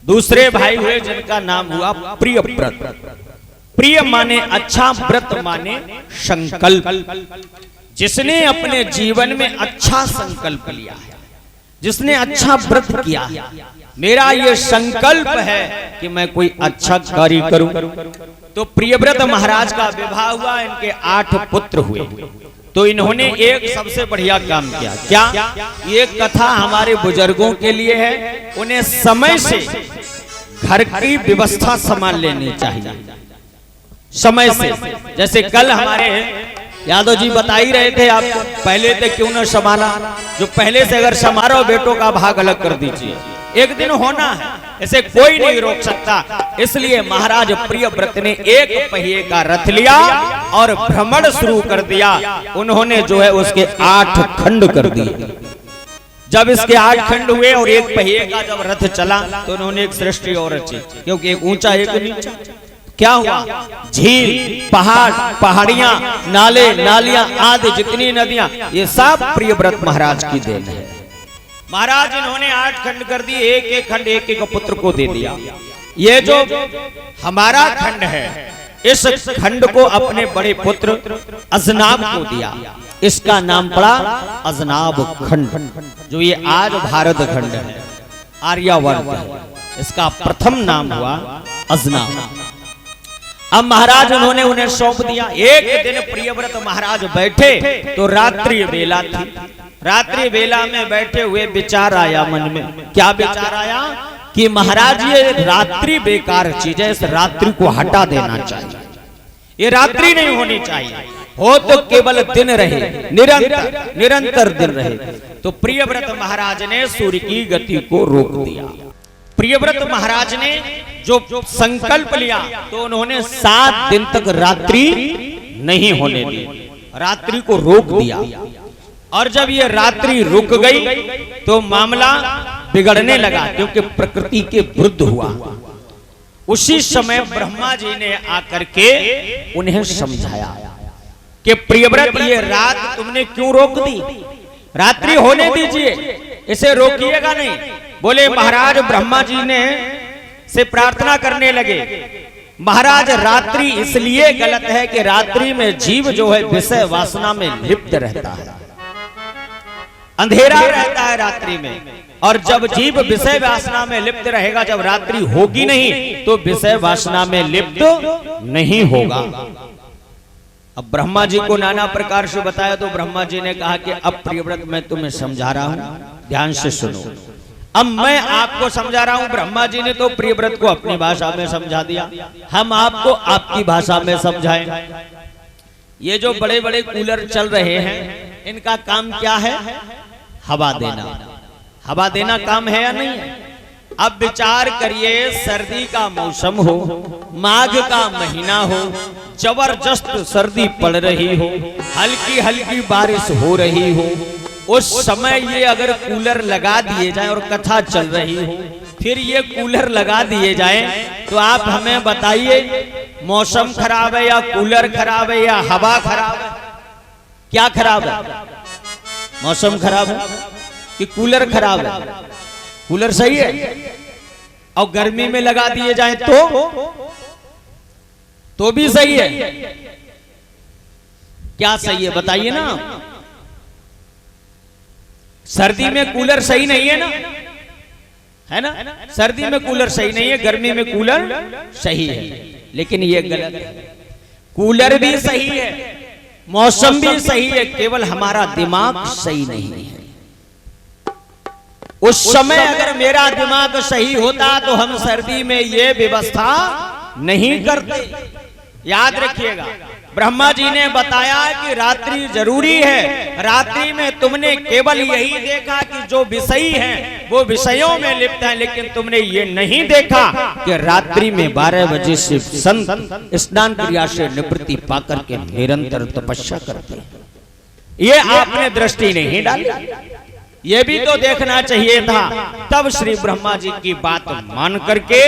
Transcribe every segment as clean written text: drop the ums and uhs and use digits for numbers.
दूसरे भाई हुए जिनका नाम हुआ प्रियव्रत। प्रिय माने अच्छा, व्रत माने संकल्प। जिसने अपने जीवन में अच्छा संकल्प लिया है, जिसने अच्छा व्रत किया है, मेरा ये संकल्प है कि मैं कोई अच्छा कार्य करूं। तो प्रियव्रत महाराज का विवाह हुआ, इनके 8 पुत्र हुए। तो इन्होंने एक सबसे बढ़िया काम किया। क्या? ये कथा हमारे बुजुर्गों के लिए है। उन्हें समय से घर की व्यवस्था संभाल लेनी चाहिए, समय से। जैसे कल हमारे यादव जी बता ही रहे थे आपको, पहले से क्यों न संभाला। जो पहले से अगर संभालो, बेटों का भाग अलग कर दीजिए। एक दिन होना है, इसे कोई नहीं रोक सकता। इसलिए महाराज प्रियव्रत ने एक पहिए का रथ लिया और भ्रमण शुरू कर दिया। उन्होंने जो है उसके 8 खंड कर दिए। जब इसके 8 खंड हुए और एक पहिए का जब रथ चला, तो उन्होंने एक सृष्टि और रची, क्योंकि एक ऊंचा एक नीचा। क्या हुआ? झील, पहाड़, पहाड़ियां, नाले, नालियां आदि जितनी नदियां, ये सब प्रियव्रत महाराज की देन है। महाराज इन्होंने 8 खंड कर दिए, एक एक खंड एक एक पुत्र को दे दिया। ये जो हमारा खंड है, इस खंड को अपने बड़े पुत्र अजनाब को दिया। इसका नाम पड़ा अजनाब खंड, जो ये आज भारत खंड है, आर्यावर्त है। इसका प्रथम नाम हुआ अजनाब। अब महाराज उन्होंने उन्हें सौंप दिया। एक दिन प्रियव्रत महाराज बैठे तो रात्रि बेला थी। रात्रि बेला में बैठे हुए विचार आया मन में। क्या विचार आया? कि महाराज ये रात्रि बेकार चीज है, इस रात्रि को हटा देना चाहिए। ये रात्रि नहीं होनी चाहिए, हो तो केवल दिन रहे, निरंतर निरंतर दिन रहे। तो प्रियव्रत महाराज ने सूर्य की गति को रोक दिया। प्रियव्रत महाराज ने जो संकल्प लिया, तो उन्होंने 7 दिन तक रात्रि नहीं होने दी, रात्रि को रोक दिया। और जब ये रात्रि रुक गई तो मामला बिगड़ने लगा, क्योंकि प्रकृति के विरुद्ध हुआ। उसी समय ब्रह्मा जी ने आकर के उन्हें समझाया कि प्रियव्रत, ये रात तुमने क्यों रोक दी? रात्रि होने दीजिए, इसे रोकिएगा नहीं। बोले महाराज ब्रह्मा जी ने से प्रार्थना करने लगे, महाराज रात्रि इसलिए गलत है कि रात्रि में जीव जो है विषय वासना में लिप्त रहता है, अंधेरा रहता है रात्रि में। और जब जीव विषय वासना में लिप्त रहेगा, जब रात्रि होगी नहीं तो विषय वासना में लिप्त नहीं होगा। अब ब्रह्मा जी को नाना प्रकार से बताया, तो ब्रह्मा जी ने कहा कि अब प्रियव्रत मैं तुम्हें समझा रहा हूं, ध्यान से सुनो। अब मैं आपको समझा रहा हूं। ब्रह्मा जी ने तो प्रियव्रत को अपनी भाषा में समझा दिया, हम आपको आपकी भाषा में समझाएं। ये जो बड़े बड़े कूलर चल रहे हैं, इनका काम क्या है? हवा देना। हवा देना काम है या नहीं है? अब विचार करिए, सर्दी का मौसम हो, माघ का महीना हो, जबरदस्त सर्दी पड़ रही हो, हल्की हल्की बारिश हो रही हो, उस समय ये अगर कूलर लगा दिए जाए और कथा चल रही हो, फिर ये कूलर लगा दिए जाए, तो आप हमें बताइए, मौसम खराब है या कूलर खराब है या हवा खराब है? क्या खराब है? मौसम खराब है कि कूलर खराब है? कूलर सही है। और गर्मी में लगा दिए जाए तो भी सही है। क्या सही है बताइए ना। सर्दी में कूलर सही नहीं है ना, है ना? सर्दी में कूलर सही नहीं है, गर्मी में कूलर सही है। लेकिन ये गलत है। कूलर भी सही है, मौसम भी सही है, केवल हमारा दिमाग सही नहीं है। उस समय अगर मेरा दिमाग सही होता तो हम सर्दी में ये व्यवस्था नहीं करते। याद रखिएगा, ब्रह्मा जी ने बताया कि रात्रि जरूरी है। रात्रि में तुमने केवल यही देखा कि जो विषयी हैं वो विषयों में लिप्त हैं, लेकिन तुमने ये नहीं देखा कि रात्रि में 12 बजे से संत स्नान क्रिया से निवृत्ति पाकर के निरंतर तपस्या करते हैं। ये आपने दृष्टि नहीं डाली। ये भी तो देखना चाहिए था। तब श्री ब्रह्मा जी की बात मान करके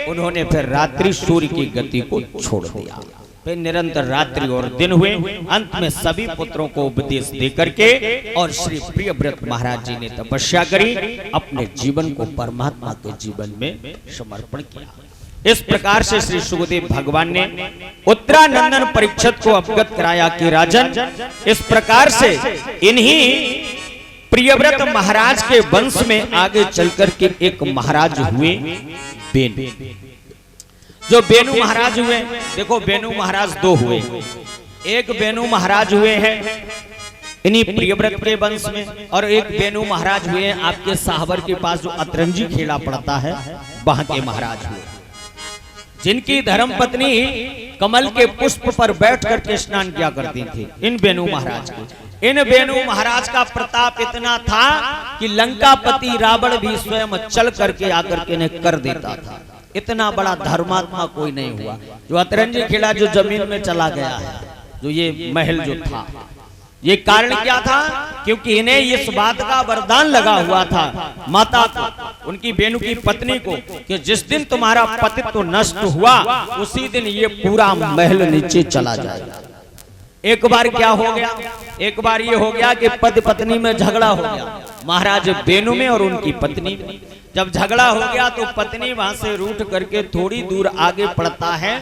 उन्होंने फिर रात्रि सूर्य की गति को छोड़ दिया। फिर निरंतर रात्रि और दिन हुए। अंत में सभी पुत्रों को उपदेश देकर के और श्री प्रियव्रत महाराज जी ने तपस्या करी, अपने जीवन को परमात्मा के जीवन में समर्पण किया। इस प्रकार से श्री सुखदेव भगवान ने उत्तरानंदन परीक्षित को अवगत कराया कि राजन, इस प्रकार से इन्हीं प्रियव्रत महाराज के वंश में आगे चलकर के एक महाराज हुए बेनु। जो बेनु महाराज हुए, देखो बेनु महाराज दो हुए, एक बेनु महाराज हुए हैं इन्हीं प्रियव्रत के वंश में, और एक बेनु महाराज हुए हैं आपके साहबर के पास जो अतरंजी खेला पड़ता है वहां के महाराज हुए, जिनकी धर्मपत्नी कमल के पुष्प पर बैठ करके स्नान किया करती थी। इन बेनु महाराज के, इन बेनु महाराज का प्रताप इतना था कि लंकापति रावण भी स्वयं चल करके आकर के इन्हें कर देता था। इतना बड़ा धर्मात्मा कोई नहीं हुआ। जो अतरंजी खेला जो जमीन में चला गया है, जो ये महल जो था, ये कारण क्या था? क्योंकि इन्हें इस बात का वरदान लगा हुआ था माता को, उनकी बेनु की पत्नी को, कि जिस दिन तुम्हारा पतित्व नष्ट हुआ उसी दिन ये पूरा महल नीचे चला जाएगा। एक बार क्या हो गया? एक बार ये हो गया कि पति पत्नी में झगड़ा हो गया, महाराज बेनु में और उनकी पत्नी में। जब झगड़ा हो गया तो पत्नी वहां से रूठ करके थोड़ी दूर आगे पड़ता है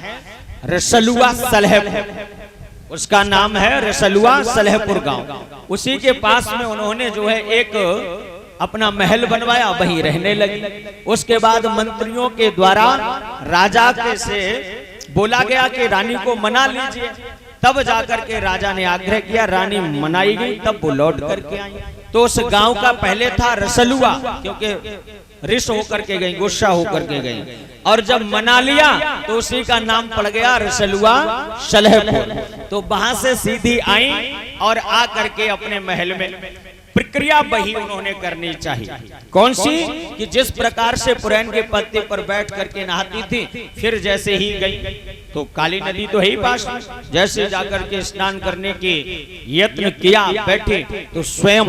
रसलुआ सलहपुर, उसका नाम है रसलुआ सलहपुर गांव। उसी के पास में उन्होंने जो है एक अपना महल बनवाया, वहीं रहने लगी। उसके बाद मंत्रियों के द्वारा राजा के से बोला गया कि रानी को मना लीजिए, तब जाकर के राजा ने आग्रह किया, रानी मनाई गई, तब वो लौट करके आई। तो उस गांव का पहले था रसलुआ, क्योंकि रिस होकर के गई, गुस्सा होकर के गई, और जब मना लिया तो उसी का नाम पड़ गया रसलुआ सलहपुर। तो वहां से सीधी आई और आ करके अपने महल में प्रक्रिया वही उन्होंने करनी चाहिए। कौन सी? कि जिस प्रकार से पुरैन के पत्ते पर बैठ करके नहाती थी, फिर जैसे ही गई तो काली नदी तो है ही पास, जैसे जाकर के स्नान करने के यत्न किया, बैठे तो स्वयं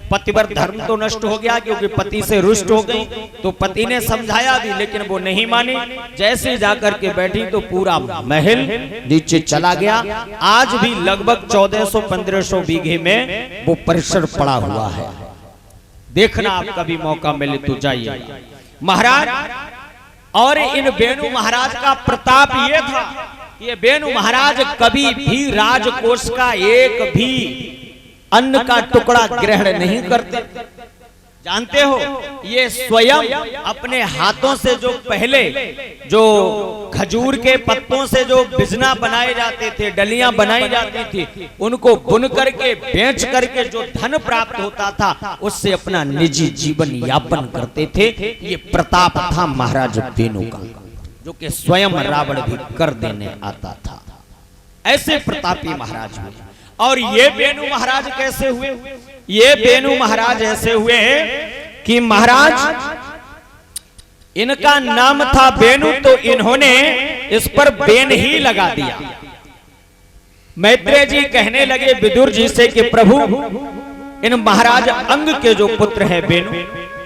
पतिव्रत धर्म तो नष्ट हो गया, क्योंकि पति से रुष्ट हो गई। तो पति ने समझाया भी, लेकिन वो नहीं मानी। जैसे जाकर के बैठी तो पूरा महल नीचे चला गया। आज भी लगभग 1400-1500 बीघे में वो परिसर पड़ा हुआ है। देखना, आप कभी मौका मिले तो जाइए महाराज। और इन बेनु महाराज का प्रताप ये था, ये बेनु महाराज कभी भी राजकोष का एक भी अन्न का टुकड़ा ग्रहण नहीं करते। जानते हो, ये स्वयं अपने हाथों से जो पहले जो खजूर के पत्तों से जो बिजना बनाए जाते थे, डलियां बनाई जाती थी, उनको बुन करके बेच करके जो धन प्राप्त होता था, उससे अपना निजी जीवन यापन करते थे। ये प्रताप था महाराज बेनु का, जो कि स्वयं रावण भी कर देने आता था। ऐसे प्रतापी महाराज हुए। और ये बेनु महाराज कैसे हुए? ये बेनु महाराज ऐसे हुए कि महाराज इनका नाम था बेनु, तो इन्होंने इस पर बेन ही लगा दिया। मैत्रेय जी कहने लगे विदुर जी से कि प्रभु, इन महाराज अंग के जो पुत्र हैं बेनु,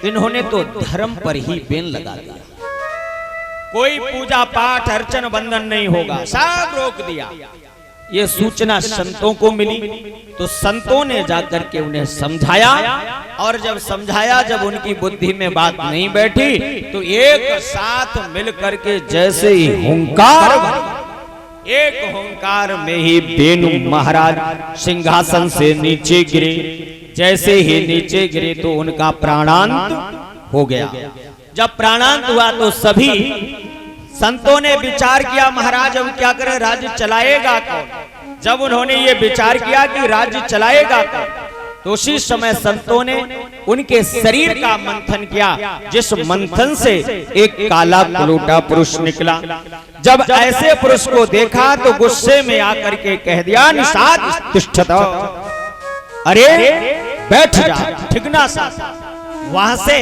इन्होंने तो धर्म पर ही बेन लगा दिया। कोई पूजा पाठ अर्चन वंदन नहीं होगा, सब रोक दिया। ये सूचना संतों को मिली, तो संतों ने जाकर के उन्हें समझाया, और जब समझाया, जब उनकी बुद्धि में बात नहीं बैठी, तो एक साथ मिलकर के जैसे ही हुंकार, एक हुंकार में ही बेनु महाराज सिंहासन से नीचे गिरे। जैसे ही नीचे गिरे तो उनका प्राणांत हो गया। जब प्राणांत हुआ तो सभी संतों ने विचार किया, महाराज अब क्या करें, राज्य चलाएगा कौन? जब उन्होंने ये विचार किया कि राज्य चलाएगा कौन, तो उसी समय संतों ने उनके शरीर का मंथन किया, जिस मंथन से एक काला कुलोटा पुरुष निकला। जब ऐसे पुरुष को देखा तो गुस्से में आकर के कह दिया, निषाद तिष्ठत, अरे बैठ जा, ठिकना सा। वहां से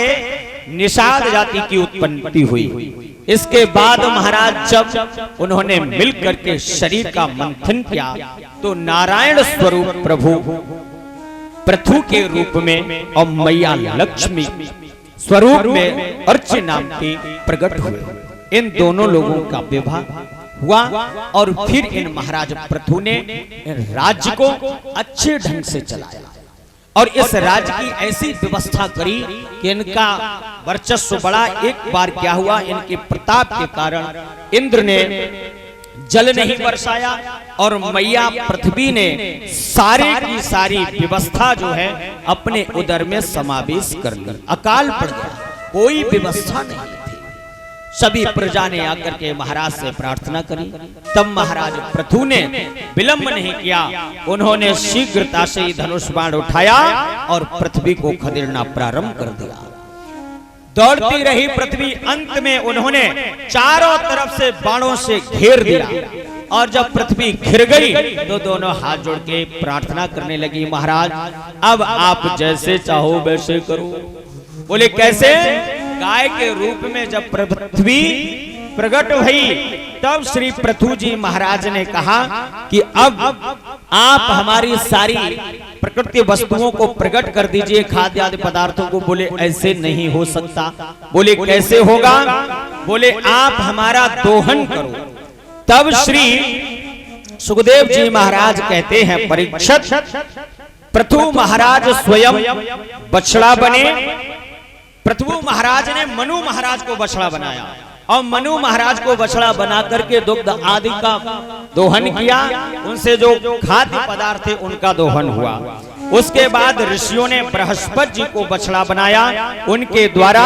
निषाद जाति की उत्पत्ति हुई। इसके बाद महाराज जब उन्होंने मिलकर के शरीर का मंथन किया, तो नारायण स्वरूप प्रभु पृथु के रूप में और मैया लक्ष्मी स्वरूप में अर्च नाम के प्रकट हुए। इन दोनों लोगों का विवाह हुआ और फिर इन महाराज पृथु ने राज्य को अच्छे ढंग से चलाया और इस राज्य की ऐसी व्यवस्था करी कि इनका वर्चस्व बढ़ा। एक बार क्या हुआ, इनके प्रताप के कारण इंद्र ने जल नहीं बरसाया और मैया पृथ्वी ने सारे की सारी व्यवस्था जो है अपने उदर में समावेश कर ली। अकाल पड़ गया, कोई व्यवस्था नहीं थी। सभी प्रजा ने आकर के महाराज से प्रार्थना करी। तब महाराज पृथु ने विलंब नहीं किया, उन्होंने शीघ्रता से ही धनुष बाण उठाया और पृथ्वी को खदेड़ना प्रारंभ कर दिया। दौड़ती रही पृथ्वी, अंत में उन्होंने चारों तरफ से बाणों से घेर दिया और जब पृथ्वी घिर गई तो दोनों हाथ जोड़ के प्रार्थना करने लगी, महाराज अब आप जैसे चाहो वैसे करो। बोले कैसे? गाय के रूप में जब पृथ्वी प्रकट हुई तब श्री पृथु जी महाराज ने कहा कि अब आप हमारी सारी प्रकृति वस्तुओं को प्रकट कर दीजिए, खाद्य आदि पदार्थों को। बोले ऐसे नहीं हो सकता। बोले कैसे होगा? बोले आप हमारा दोहन करो। तब श्री सुखदेव जी महाराज कहते हैं, परीक्षित पृथु महाराज स्वयं बछड़ा बने। पृथु महाराज ने मनु महाराज को बछड़ा बनाया और मनु महाराज को बछड़ा बना करके दुग्ध आदि का दोहन किया, उनसे जो खाद्य पदार्थ थे उनका दोहन हुआ। उसके बाद ऋषियों ने बृहस्पति जी को बछड़ा बनाया, उनके द्वारा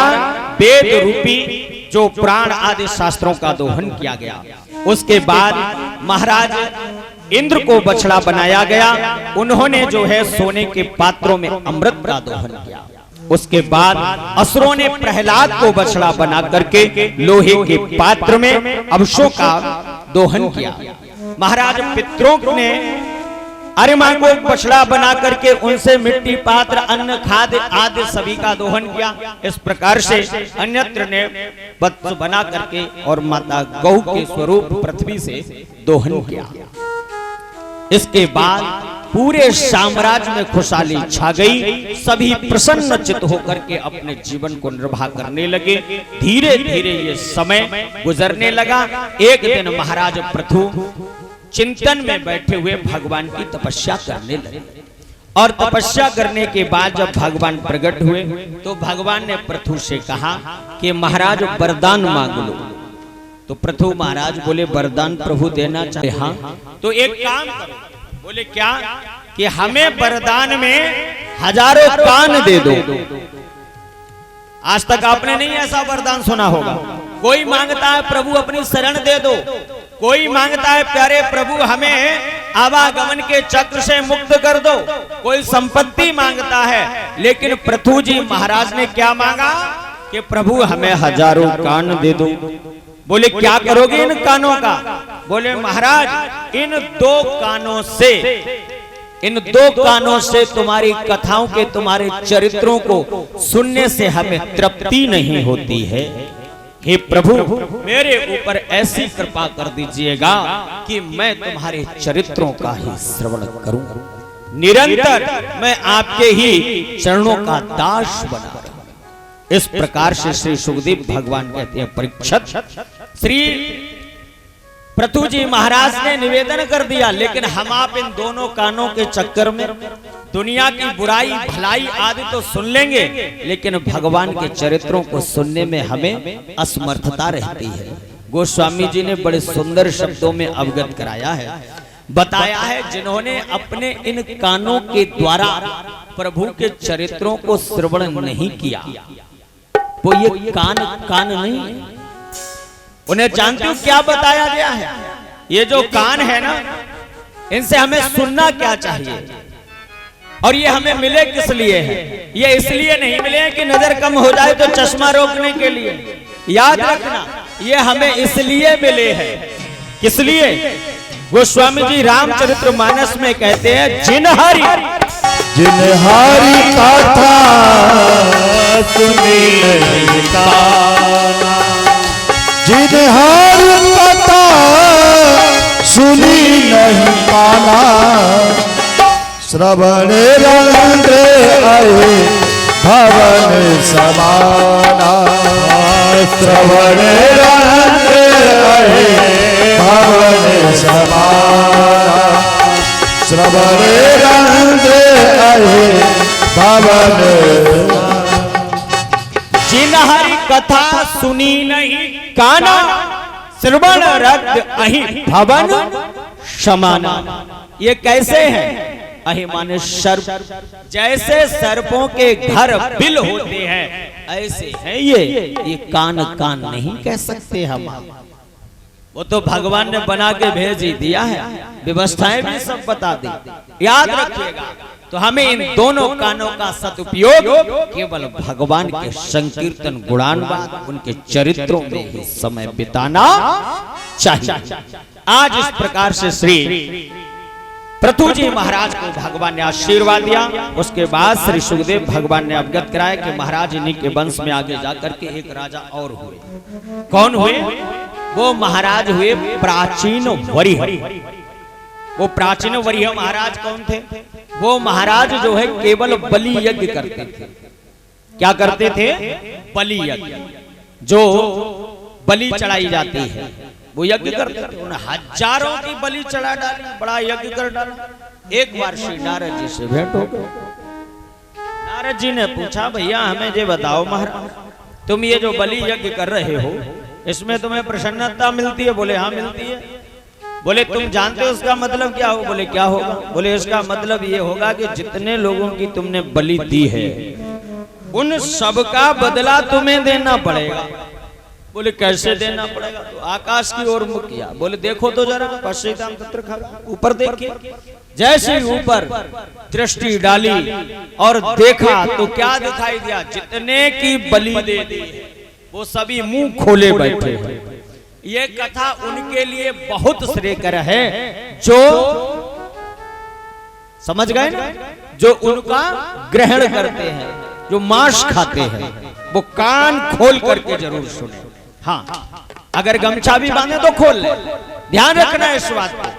वेद रूपी जो प्राण आदि शास्त्रों का दोहन किया गया। उसके बाद महाराज इंद्र को बछड़ा बनाया गया, उन्होंने जो है सोने के पात्रों में अमृत का दोहन किया। उसके बाद असुरों ने प्रहलाद को बछड़ा बना करके लोहे के पात्र में अवशों का दोहन किया। महाराज पितरों ने अरिमा को बछड़ा बना करके उनसे मिट्टी पात्र अन्न खाद्य आदि सभी का दोहन किया। इस प्रकार से अन्यत्र ने वत्स बना करके और माता गौ के स्वरूप पृथ्वी से दोहन किया। इसके बाद पूरे साम्राज्य में खुशहाली छा गई। सभी प्रसन्न चित्त होकर के अपने जीवन को निर्वाह करने लगे। धीरे धीरे ये समय गुजरने लगा। एक दिन महाराज पृथु चिंतन में बैठे हुए भगवान की तपस्या करने लगे और तपस्या करने के बाद जब भगवान प्रकट हुए तो भगवान ने पृथु से कहा कि महाराज वरदान मांग लो। तो पृथु महाराज बोले वरदान प्रभु देना चाहे? हाँ। तो एक काम करो। बोले क्या? कि हमें वरदान में 1000 कान दे दो। आज तक आपने नहीं ऐसा वरदान सुना होगा। कोई मांगता है प्रभु अपनी शरण दे दो, कोई मांगता है प्यारे प्रभु हमें आवागमन के चक्र से मुक्त कर दो, कोई संपत्ति मांगता है। लेकिन पृथु जी महाराज ने क्या मांगा कि प्रभु हमें 1000 कान दे दो। बोले क्या करोगे इन कानों का? बोले महाराज इन 2 कानों से तुम्हारी कथाओं के तुम्हारे चरित्रों को सुनने से हमें तृप्ति नहीं होती है। हे प्रभु मेरे ऊपर ऐसी कृपा कर दीजिएगा कि मैं तुम्हारे चरित्रों का ही श्रवण करूं, निरंतर मैं आपके ही चरणों का दास बना रहूं। इस प्रकार से श्री सुखदेव भगवान कहते हैं, परीक्षित श्री पृथु जी महाराज ने निवेदन कर दिया, लेकिन हम आप इन दोनों कानों के चक्कर में दुनिया की बुराई भलाई आदि तो सुन लेंगे, लेकिन भगवान के चरित्रों को सुनने में हमें असमर्थता रहती है। गोस्वामी जी ने बड़े सुंदर शब्दों में अवगत कराया है, बताया है, जिन्होंने अपने इन कानों के द्वारा प्रभु के चरित्रों को श्रवण नहीं किया वो ये कान नहीं है। उन्हें जानते हो क्या बताया गया है? ये जो कान है ना, इनसे हमें सुनना क्या चाहिए और ये हमें मिले किस लिए है? ये इसलिए नहीं मिले कि नजर कम हो जाए तो चश्मा रोकने के लिए। याद रखना, ये हमें इसलिए मिले हैं। किस लिए? गोस्वामी जी रामचरितमानस में कहते हैं, जिनहरी कथा सुनी नहीं काना, जिनहरी कथा सुनी नहीं काना, श्रवण रंग आए भवन समाना, श्रवण रंग आए भवन श्रवण रंग आए भवन जिन हरि कथा सुनी नहीं काना श्रवण रक्त अहि भवन समाना। ये कैसे है? अहि माने सर्प, जैसे सर्पों के घर बिल होते हैं ऐसे हैं ये कान कान नहीं कह सकते हम। वो तो भगवान ने बना के भेज ही दिया है, व्यवस्थाएं भी सब बता दी। याद रखिएगा, तो हमें इन दोनों कानों का सदुपयोग केवल भगवान के संकीर्तन गुणानुवाद उनके चरित्रों में ही समय बिताना चाहिए। आज इस प्रकार से श्री पृथु जी महाराज को भगवान ने आशीर्वाद दिया। उसके बाद श्री सुखदेव भगवान ने अवगत कराया कि महाराज इन्हीं के वंश में आगे जाकर के एक राजा और हुए। कौन हुए? वो महाराज हुए प्राचीन वरिह। वो प्राचीन वरिह महाराज कौन थे? वो महाराज जो है केवल बलि यज्ञ करते थे। क्या करते थे? बलि यज्ञ, जो बलि चढ़ाई जाती है वो यज्ञ करते थे। उन्हें हजारों की बलि चढ़ा डाली, बड़ा यज्ञ कर डाला। एक बार श्री नारद जी से भेंट हो गई। नारद जी ने पूछा, भैया हमें ये बताओ महाराज, तुम ये जो बलि यज्ञ कर रहे हो इसमें तुम्हें प्रसन्नता मिलती है? बोले हाँ मिलती है। बोले तुम जानते हो उसका मतलब क्या हो? बोले क्या होगा? बोले इसका मतलब ये होगा कि जितने लोगों की तुमने बलि दी है उन सब का बदला तुम्हें देना पड़ेगा। बोले कैसे देना पड़ेगा? तो आकाश की ओर मुख किया। बोले देखो तो जरा, पश्चिम तत्र खगा, ऊपर देखिए। जैसे ऊपर दृष्टि डाली और देखा तो क्या दिखाई दिया? जितने की बलि दे दी वो सभी मुंह खोले बैठे हैं। ये कथा उनके लिए बहुत श्रेयकर है जो समझ गए ना, जो उनका ग्रहण करते हैं, जो मांस खाते हैं, वो कान खोल करके जरूर सुने। हाँ, अगर गमछा भी बांधे तो खोल ले। ध्यान रखना है इस बात पर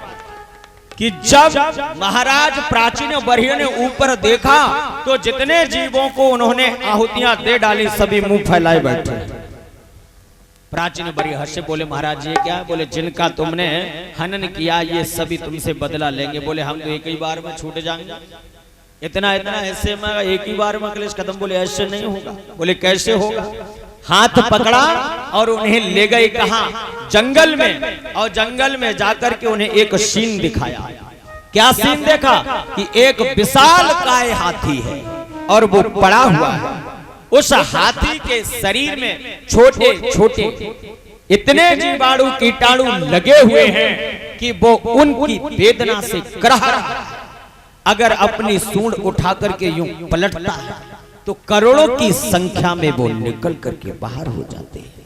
कि जब महाराज प्राचीन वरिह ने ऊपर देखा तो जितने जीवों को उन्होंने आहुतियां दे डाली सभी मुंह फैलाए बैठे। प्राचीन वरिह से बोले महाराज ये क्या? बोले जिनका तुमने हनन किया ये सभी तुमसे बदला लेंगे। बोले हम तो एक ही बार में छूट जाएंगे, इतना इतना ऐसे में एक ही बार में कलेश खत्म। बोले ऐसे नहीं होगा। बोले कैसे होगा? हाथ पकड़ा और उन्हें ले गए कहां? जंगल में। और जंगल में जाकर के उन्हें एक सीन दिखाया। क्या सीन देखा? कि एक विशाल काय हाथी है और वो पड़ा हुआ है। उस हाथी के शरीर में छोटे छोटे इतने जीवाणु कीटाणु लगे हुए हैं कि वो उनकी वेदना से कराह रहा है। अगर अपनी सूंड उठा करके यूं पलटता है तो करोड़ों की संख्या में वो निकल करके बाहर हो जाते हैं।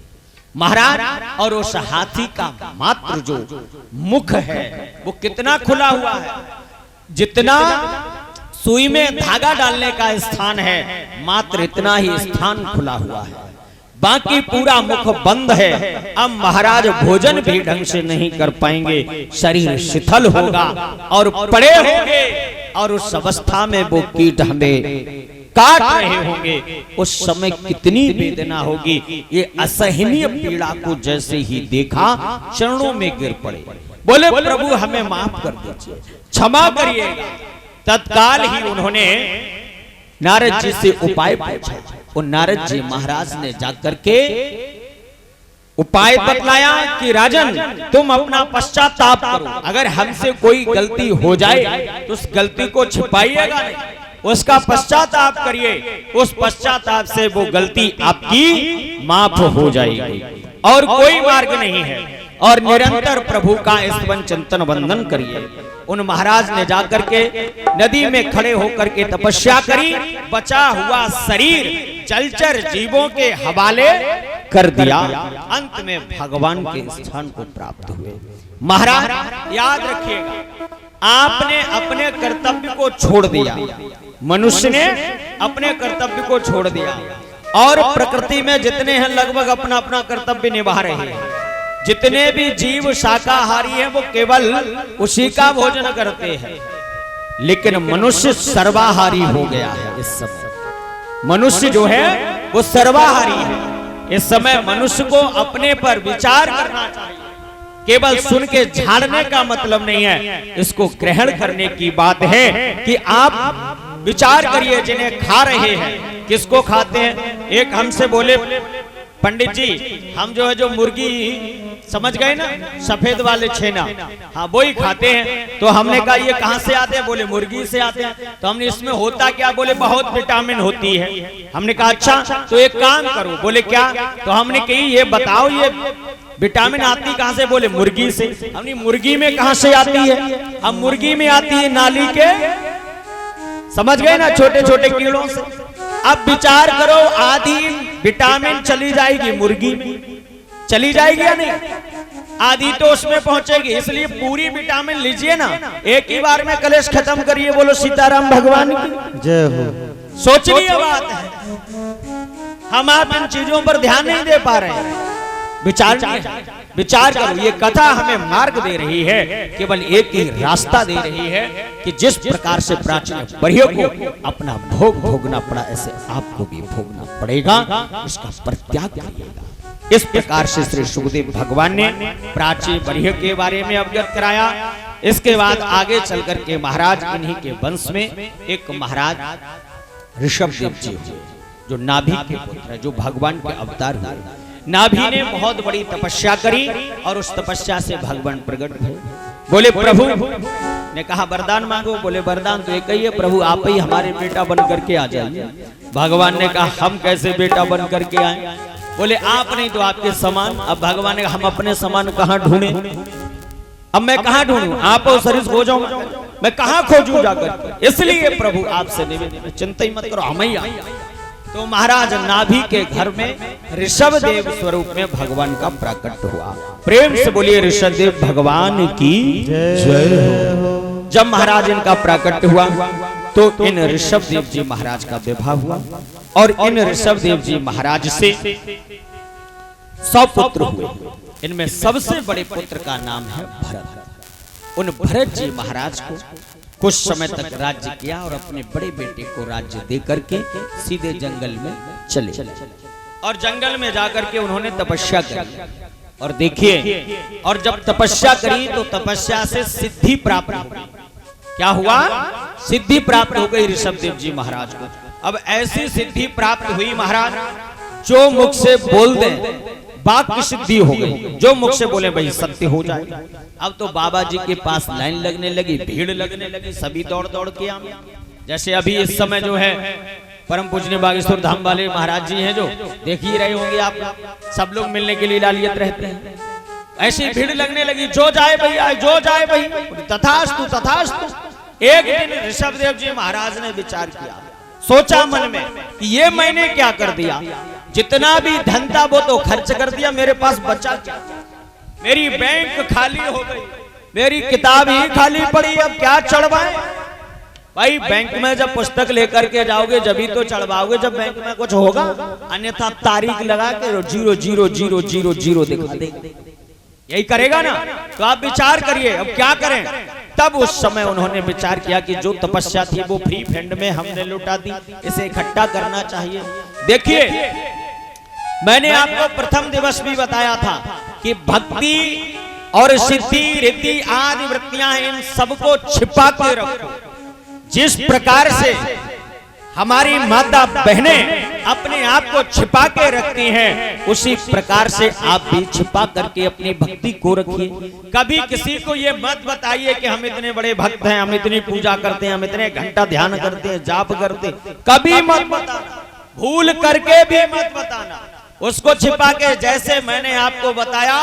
महाराज और उस हाथी का मात्र जो मुख है वो कितना खुला हुआ है, जितना सुई में धागा डालने का स्थान है मात्र इतना ही स्थान खुला हुआ है, बाकी पूरा मुख बंद है। अब महाराज भोजन भी ढंग से नहीं कर पाएंगे, शरीर शिथिल होगा और पड़े होंगे और उस अवस्था में वो कीट हमें काट रहे होंगे। उस समय कितनी वेदना होगी। ये असहनीय पीड़ा को जैसे ही देखा चरणों में गिर पड़े। बोले प्रभु हमें माफ कर दीजिए, क्षमा करिएगा। तत्काल ही उन्होंने नारद जी से उपाय पूछा और नारद जी महाराज ने जाकर के उपाय बतलाया कि राजन तुम अपना पश्चाताप करो। अगर हमसे कोई गलती हो जाए तो उस गलती को छिपाइएगा नहीं, उसका पश्चाताप करिए। उस पश्चाताप से वो गलती आपकी माफ हो जाएगी और कोई मार्ग नहीं है। और निरंतर प्रभु का स्तवन चिंतन वंदन करिए। उन महाराज ने जाकर के नदी में खड़े होकर के तपस्या करी, बचा हुआ शरीर जलचर जीवों के हवाले कर दिया। अंत में भगवान के स्थान को प्राप्त हुए। महाराज याद रखिएगा, आपने अपने कर्तव्य को छोड़ दिया, मनुष्य ने अपने कर्तव्य को छोड़ दिया और प्रकृति में जितने हैं लगभग अपना अपना कर्तव्य निभा रहे हैं। जितने भी जीव शाकाहारी हैं वो केवल उसी का भोजन करते हैं, लेकिन मनुष्य सर्वाहारी हो गया है। इस समय मनुष्य जो है वो सर्वाहारी है। इस समय मनुष्य को अपने पर विचार करना चाहिए। केवल सुन के झाड़ने का मतलब नहीं है, इसको ग्रहण करने की बात है कि आप विचार करिए। जिन्हें खा रहे हैं, किसको खाते हैं? एक हमसे बोले, पंडित जी हम जो है जो मुर्गी समझ गए ना, सफेद वाले छेना, हाँ वो ही खाते हैं। तो हमने कहा ये कहाँ से आते हैं? बोले मुर्गी से आते हैं। तो हमने इसमें होता क्या? बोले बहुत विटामिन होती है। हमने कहा अच्छा तो एक काम करो। बोले क्या? तो हमने कही ये बताओ ये विटामिन आती कहाँ से? बोले मुर्गी से। हमने मुर्गी में कहाँ से आती है? अब मुर्गी में आती है नाली के, समझ गए ना, छोटे छोटे कीड़ों से। अब विचार करो, आधी विटामिन चली जाएगी मुर्गी में, चली जाएगी या नहीं? आधी तो उसमें पहुंचेगी। इसलिए पूरी विटामिन लीजिए ना, एक ही बार में कलेश खत्म करिए। बोलो सीताराम भगवान की जय हो। सोचनीय बात है, हम आप इन चीजों पर ध्यान नहीं दे पा रहे हैं। विचार करो, ये कथा हमें मार्ग दे रही है, केवल एक ही रास्ता दे रही है कि जिस प्रकार से प्राचीन बर्हियों को अपना भोग भोगना पड़ा, ऐसे आपको भी भोगना पड़ेगा, इसका परित्याग करिएगा। इस प्रकार से श्री सुखदेव भगवान ने प्राचीन बर्हियों के बारे में अवगत कराया। इसके बाद आगे चल करके महाराज, इन्हीं के वंश में एक महाराज ऋषभदेव जी हुए, जो नाभि के पुत्र है, जो भगवान के अवतार हुए। नाभि ने बहुत बड़ी तपस्या करी और उस तपस्या से भगवान प्रकट हुए। बोले प्रभु ने कहा वरदान मांगो। बोले वरदान तो एक ही है प्रभु, आप ही हमारे बेटा बन करके आ जाइए। भगवान ने कहा हम कैसे बेटा बन करके आए? बोले आप नहीं तो आपके समान। अब भगवान ने कहा हम अपने समान कहाँ ढूंढे? अब मैं कहाँ ढूंढूं? आप शरीर खो जाऊं, मैं कहाँ खोजूं जाकर? इसलिए प्रभु आपसे निवेदन, चिंता ही मत करो, हम ही आए। तो महाराज नाभि के घर में ऋषभदेव स्वरूप में भगवान का प्राकट हुआ। प्रेम से बोलिए ऋषभदेव भगवान की जय हो। जब महाराज इनका प्राकट हुआ तो इन ऋषभदेव जी महाराज का विवाह हुआ और इन ऋषभदेव जी महाराज से 100 पुत्र हुए। इनमें सबसे बड़े पुत्र का नाम है भरत। उन भरत जी महाराज को कुछ समय तक राज्य किया और अपने बड़े बेटे को राज्य दे करके सीधे जंगल में चले और जंगल में जाकर के उन्होंने तपस्या करी। और देखिए, और जब तपस्या करी तो तपस्या से सिद्धि प्राप्त हो गई। क्या हुआ? सिद्धि प्राप्त हो गई ऋषभदेव जी महाराज को। अब ऐसी सिद्धि प्राप्त हुई महाराज, जो मुख से बोल दें बात की सिद्धि हो गई, जो मुख से बोले भाई सत्य हो जाए। अब तो बाबा जी के पास लाइन लगने लगी, भीड़ लगने लगी, सभी दौड़ दौड़ के आए। जैसे अभी इस समय जो है परम पूजनीय बागेश्वर धाम वाले महाराज जी हैं, जो देख ही रहे होंगे आप, सब लोग मिलने के लिए लालियत रहते हैं। ऐसी भीड़ लगने लगी, जो जाए भैया, जो जाए भाई, तथास्तु तथास्तु। एक दिन ऋषभदेव जी महाराज ने विचार किया, सोचा मन में कि ये मैंने क्या कर दिया, जितना भी धन था वो तो खर्च कर दिया, मेरे पास बचा क्या? मेरी बैंक खाली हो गई, मेरी किताब ही खाली पड़ी, अब क्या चढ़वाए? भाई बैंक में जब पुस्तक लेकर के जाओगे जब तो चढ़वाओगे जब बैंक में कुछ होगा, अन्यथा तारीख लगा के 00000 दिखा देंगे। यही करेगा ना? तो आप विचार करिए अब क्या करें। तब उस समय उन्होंने विचार किया कि जो तपस्या थी वो फ्री फंड में हमने लुटा दी, इसे इकट्ठा करना चाहिए। देखिए, मैंने आपको प्रथम दिवस भी बताया था कि भक्ति और सिद्धि रिद्धि आदि वृत्तियां, इन सबको छिपा के रखो। जिस प्रकार से हमारी माता बहनें अपने आप को छिपा के रखती हैं, उसी प्रकार से आप भी छिपा करके अपनी भक्ति को रखिए। कभी किसी को ये मत बताइए कि हम इतने बड़े भक्त हैं, हम इतनी पूजा करते हैं, हम इतने घंटा ध्यान करते हैं, जाप करते, कभी मत बताना, भूल करके भी मत बताना। उसको छिपा के, जैसे मैंने आपको बताया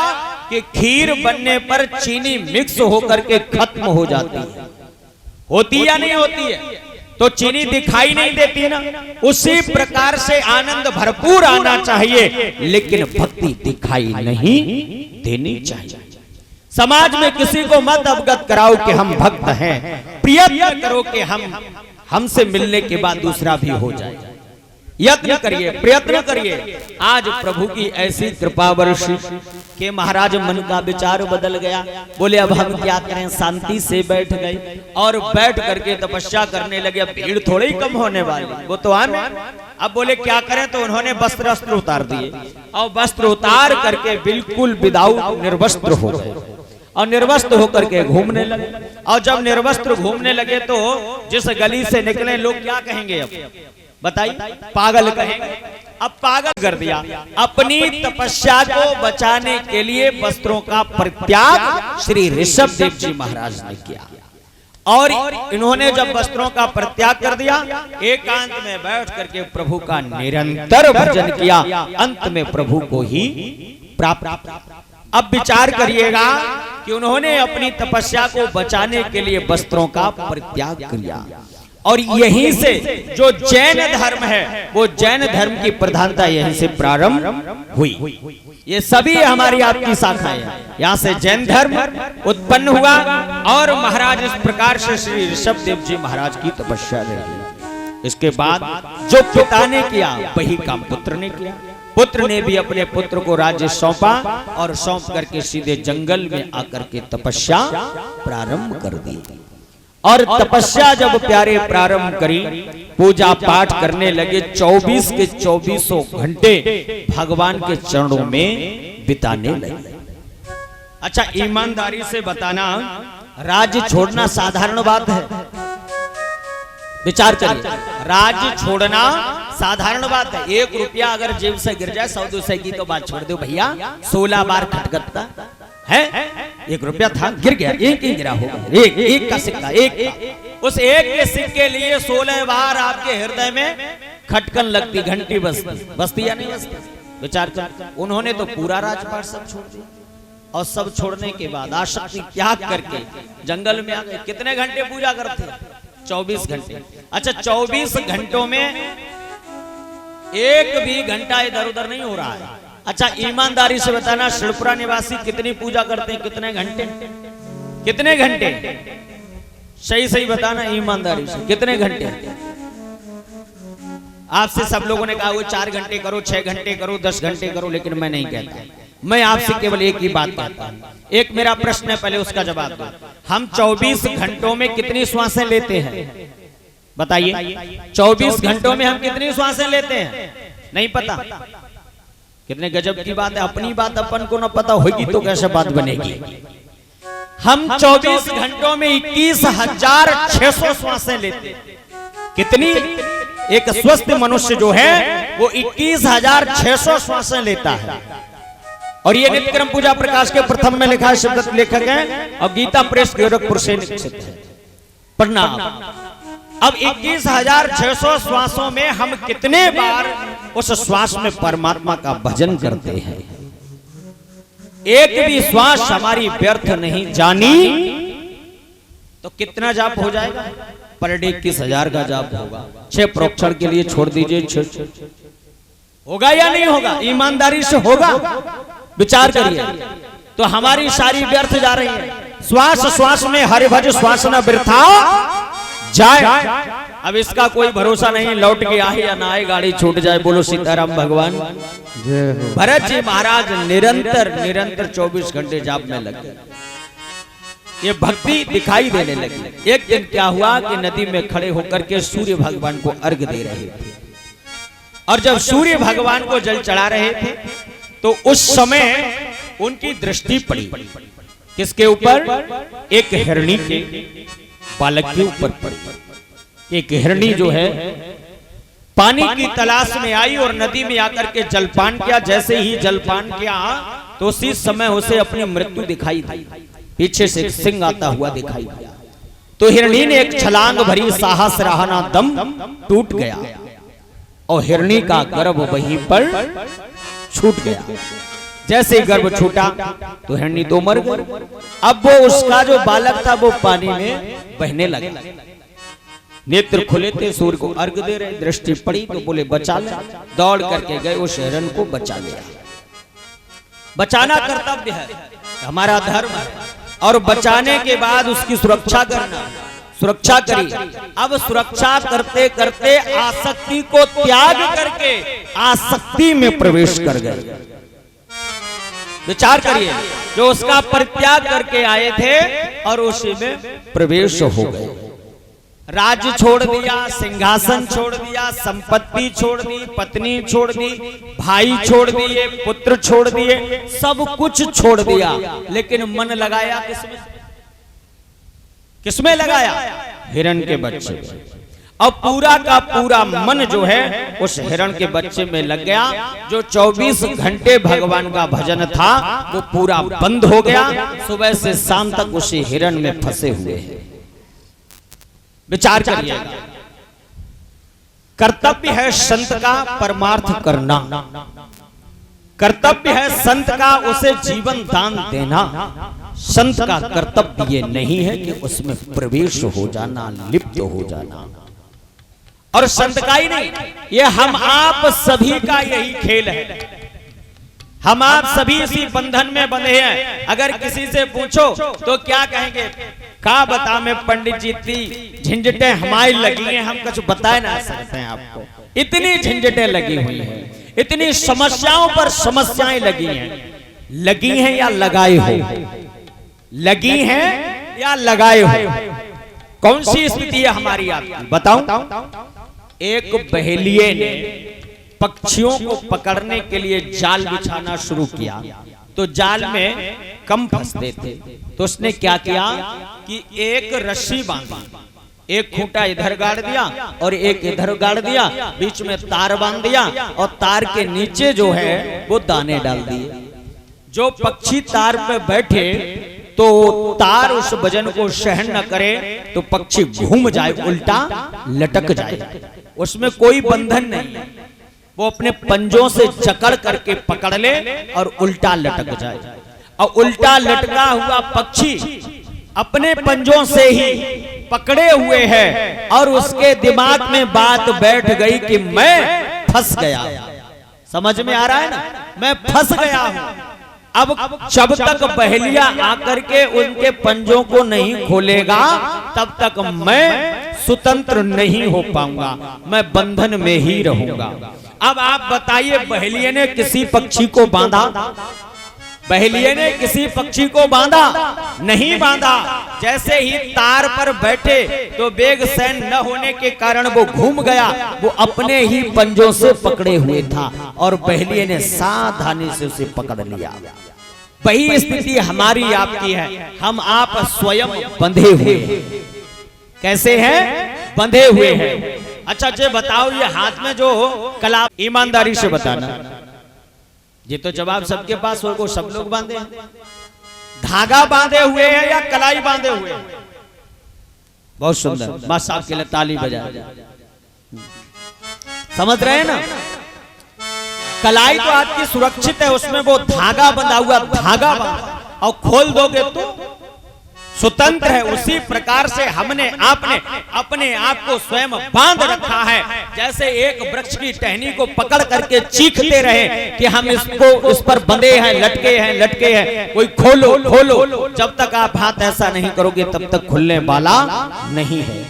कि खीर बनने पर चीनी मिक्स होकर के खत्म हो जाती है, होती या नहीं होती है? तो चीनी दिखाई नहीं देती ना। उसी प्रकार से आनंद भरपूर आना चाहिए, लेकिन भक्ति दिखाई नहीं देनी चाहिए। समाज में किसी को मत अवगत कराओ कि हम भक्त हैं, प्रयत्न करो कि हमसे मिलने के बाद दूसरा भी हो जाए। यत्न करिए, प्रयत्न करिए। आज प्रभु की ऐसी कृपा वर्षी कि महाराज मन का विचार बदल गया। बोले अब हम क्या करें, शांति से बैठ गए और बैठ करके तपस्या करने लगे। अब भीड़ थोड़ी ही कम होने वाली, वो तो आम है। अब बोले क्या करें, तो उन्होंने वस्त्र उतार दिए और वस्त्र उतार करके बिल्कुल विदाउट निर्वस्त्र हो गए। और निर्वस्त्र होकर के घूमने लगे। और जब निर्वस्त्र घूमने लगे तो जिस गली से निकले लोग क्या कहेंगे? अब बताइए, पागल कहेंगे। अब पागल कर दिया। अपनी तपस्या को बचाने के लिए वस्त्रों का परित्याग श्री ऋषभ देव जी महाराज ने किया। और इन्होंने जब वस्त्रों का परित्याग कर दिया, एकांत में बैठ करके प्रभु का निरंतर भजन किया, अंत में प्रभु को ही प्राप्त। अब विचार करिएगा कि उन्होंने अपनी तपस्या को बचाने के लिए वस्त्रों का परित्याग किया। और यहीं से जो जैन धर्म है, वो जैन धर्म की प्रधानता यहीं से प्रारंभ हुई। ये सभी हमारी आपकी शाखाएं हैं, यहाँ से जैन धर्म उत्पन्न हुआ। और महाराज इस प्रकार से श्री ऋषभ देव जी महाराज की तपस्या रही। इसके बाद जो पिता ने किया वही काम पुत्र ने किया। पुत्र ने भी अपने पुत्र को राज्य सौंपा और सौंप करके सीधे जंगल में आकर के तपस्या प्रारंभ कर दी। और तपस्या जब प्यारे प्रारंभ करी, पूजा पाठ करने लगे, 24 के 24 घंटे भगवान के चरणों में बिताने लगे। अच्छा, ईमानदारी से बताना, राज्य छोड़ना साधारण बात है? विचार करिए, राज्य छोड़ना साधारण बात है। 1 रुपया अगर जेब से गिर जाए, 100-200 की तो बात छोड़ दो भैया, 16 बार खटखटता है। 1 रुपया था, गिर गया, एक ही गिरा होगा, एक का सिक्का, एक का। उस एक के सिक्के लिए 16 बार आपके हृदय में खटकन लगती, घंटी बजती या नहीं बजती? विचार कर। उन्होंने तो पूरा राजपाट सब छोड़ दिया, और सब छोड़ने के बाद आसक्ति त्याग करके जंगल में आ गए। कितने घंटे पूजा करते? 24 घंटे। अच्छा, 24 घंटों में एक भी घंटा इधर उधर नहीं हो रहा है। अच्छा, ईमानदारी से बताना, शिवपुरा निवासी कितनी पूजा करते हैं? कितने घंटे? कितने घंटे? सही बताना ईमानदारी से, कितने घंटे? आपसे सब लोगों ने कहा वो 4 घंटे करो, 6 घंटे करो, 10 घंटे करो, लेकिन मैं नहीं कहता। मैं आपसे केवल एक ही बात कहता हूं। एक मेरा प्रश्न है, पहले उसका जवाब दो। हम 24 घंटों में कितनी श्वासें लेते हैं? बताइए, 24 घंटों में हम कितनी श्वासें लेते हैं? नहीं पता? कितने गजब की बात है। अपनी बात अपन को न पता होगी तो कैसे बात बनेगी? हम 24 घंटों में 21,600 श्वासें लेते हैं। कितनी? एक स्वस्थ मनुष्य जो है वो 21,600 श्वासें लेता है। और ये नित्यक्रम पूजा प्रकाश के प्रथम में लिखा है, शब्द लेखक हैं और गीता प्रेस गोरखपुर से निश्चित है। प्रणाम। अब 21,600 श्वासों में हम कितने बार उस श्वास में परमात्मा का भजन करते हैं? एक भी श्वास हमारी व्यर्थ नहीं जानी तो कितना जाप हो जाएगा? पर डे 21,000 का जाप होगा। 6 प्रोक्षण के लिए छोड़ दीजिए, 6 होगा या नहीं होगा? ईमानदारी से होगा? विचार करिए। तो हमारी सारी व्यर्थ जा रही है। श्वास श्वास में हरि भज श्वास न वृथा जाए। अब इसका कोई भरोसा नहीं, लौट के आए या ना आए, गाड़ी छूट जाए। बोलो सीताराम भगवान। भरत जी महाराज निरंतर 24 घंटे जाप में लगे। ये भक्ति दिखाई देने लगी। एक दिन क्या हुआ कि नदी में खड़े होकर के सूर्य भगवान को अर्घ दे रहे थे। और जब सूर्य भगवान को जल चढ़ा रहे थे तो उस समय उनकी दृष्टि पड़ी किसके ऊपर? एक हिरणी के बालक के ऊपर पड़ी। एक हिरणी जो है पानी की तलाश में आई और नदी में आकर के जलपान किया। जैसे ही जलपान किया तो उसी समय उसे अपनी मृत्यु दिखाई दी। पीछे से सिंह आता हुआ दिखाई दिया। तो हिरणी ने एक छलांग भरी, साहस रहा दम टूट गया और हिरणी का गर्भ वहीं पर छूट गया। जैसे गर्भ छूटा तो हिरणी तो मर गई। अब वो उसका जो बालक था वो पानी में बहने लगा। नेत्र खुले थे, सूर्य को अर्घ दे रहे, दृष्टि पड़ी तो बोले बचा ले। दौड़ करके गए, उस हिरण को बचा लिया। बचाना कर्तव्य है, हमारा धर्म है। और बचाने के बाद उसकी सुरक्षा करना, सुरक्षा करी। अब सुरक्षा करते करते आसक्ति को त्याग करके आसक्ति में प्रवेश कर गए। विचार करिए, जो उसका परित्याग करके आए थे और उसी में प्रवेश हो गए। राज छोड़ दिया, सिंहासन छोड़ दिया, संपत्ति छोड़ दी, पत्नी छोड़ दी, भाई छोड़ दिए, पुत्र छोड़ दिए, सब कुछ छोड़ दिया, लेकिन मन लगाया किसमें? किसमें लगाया? हिरण के बच्चे। अब पूरा का पूरा मन जो है उस हिरण के बच्चे में लग गया। जो 24 घंटे भगवान का भजन था वो पूरा बंद हो गया। सुबह से शाम तक उसी हिरण में फंसे हुए हैं। विचार करिएगा, कर्तव्य है संत का परमार्थ करना, कर्तव्य है संत का उसे जीवन दान देना। संत का कर्तव्य ये नहीं है कि उसमें प्रवेश हो जाना, लिप्त हो जाना। और संत का ही नहीं, ये हम आप सभी का यही खेल है। हम आप सभी इसी बंधन में बंधे हैं। अगर किसी से पूछो तो क्या कहेंगे? का बता में पंडित जी, इतनी झंझटें हमारी लगी हैं, हम कुछ बताए ना सकते हैं आपको। इतनी झंझटें लगी हुई हैं, इतनी समस्याओं पर समस्याएं लगी हैं। लगी हैं या लगाए हो? लगी हैं या लगाए हो? कौन सी स्थिति है हमारी आपकी? बताऊं? एक बहेलिये ने पक्षियों को पकड़ने के लिए जाल बिछाना शुरू किया, तो जाल में कम फंसते थे। तो उसने क्या किया कि एक रस्सी बांधी, एक खूंटा इधर गाड़ दिया और एक इधर गाड़ दिया, बीच में तार बांध दिया और तार के नीचे जो है वो दाने डाल दिए। जो पक्षी तार पे बैठे तो तार उस वजन को सहन न करे तो पक्षी घूम जाए, उल्टा लटक जाए। उसमें कोई बंधन नहीं, वो अपने पंजों से जकड़ करके पकड़ ले और उल्टा लटक जाए। और उल्टा लटका हुआ पक्षी अपने पंजों से ही पकड़े हुए है और उसके दिमाग में बात बैठ गई कि मैं फंस गया। समझ में आ रहा है ना? मैं फंस गया हूं। अब जब तक बहेलिया आकर के उनके पंजों को नहीं खोलेगा तब तक मैं स्वतंत्र नहीं हो पाऊंगा, मैं बंधन में ही रहूंगा। अब आप बताइए, बहेलिये ने किसी पक्षी को बांधा? बहेलिये ने किसी पक्षी को बांधा? नहीं बांधा। जैसे ही तार पर बैठे तो वेग सहन न होने के कारण वो घूम गया, वो अपने ही पंजों से पकड़े हुए था और बहेलिये ने सावधानी से उसे पकड़ लिया। वही स्थिति हमारी आपकी है। हम आप स्वयं बंधे हुए हैं। कैसे हैं? बंधे हुए हैं। अच्छा ये बताओ, ये हाथ में जो कला, ईमानदारी से बताना, ये तो जवाब सबके पास होगा। सब लोग बांधे हैं? धागा बांधे हुए हैं या कलाई बांधे हुए हैं? बहुत सुंदर, बस आपके लिए ताली बजा। समझ रहे हैं ना? कलाई तो आपकी सुरक्षित है, उसमें वो धागा बंधा हुआ, धागा बांधा और खोल दोगे तो स्वतंत्र है। उसी प्रकार से हमने आपने अपने आप को स्वयं बांध रखा है। जैसे एक वृक्ष की टहनी को पकड़ करके चीखते रहे कि हम इसको, इस पर बंधे हैं, लटके हैं, लटके हैं, कोई खोलो खोलो। जब तक आप हाथ ऐसा नहीं करोगे तब तक खुलने वाला नहीं है।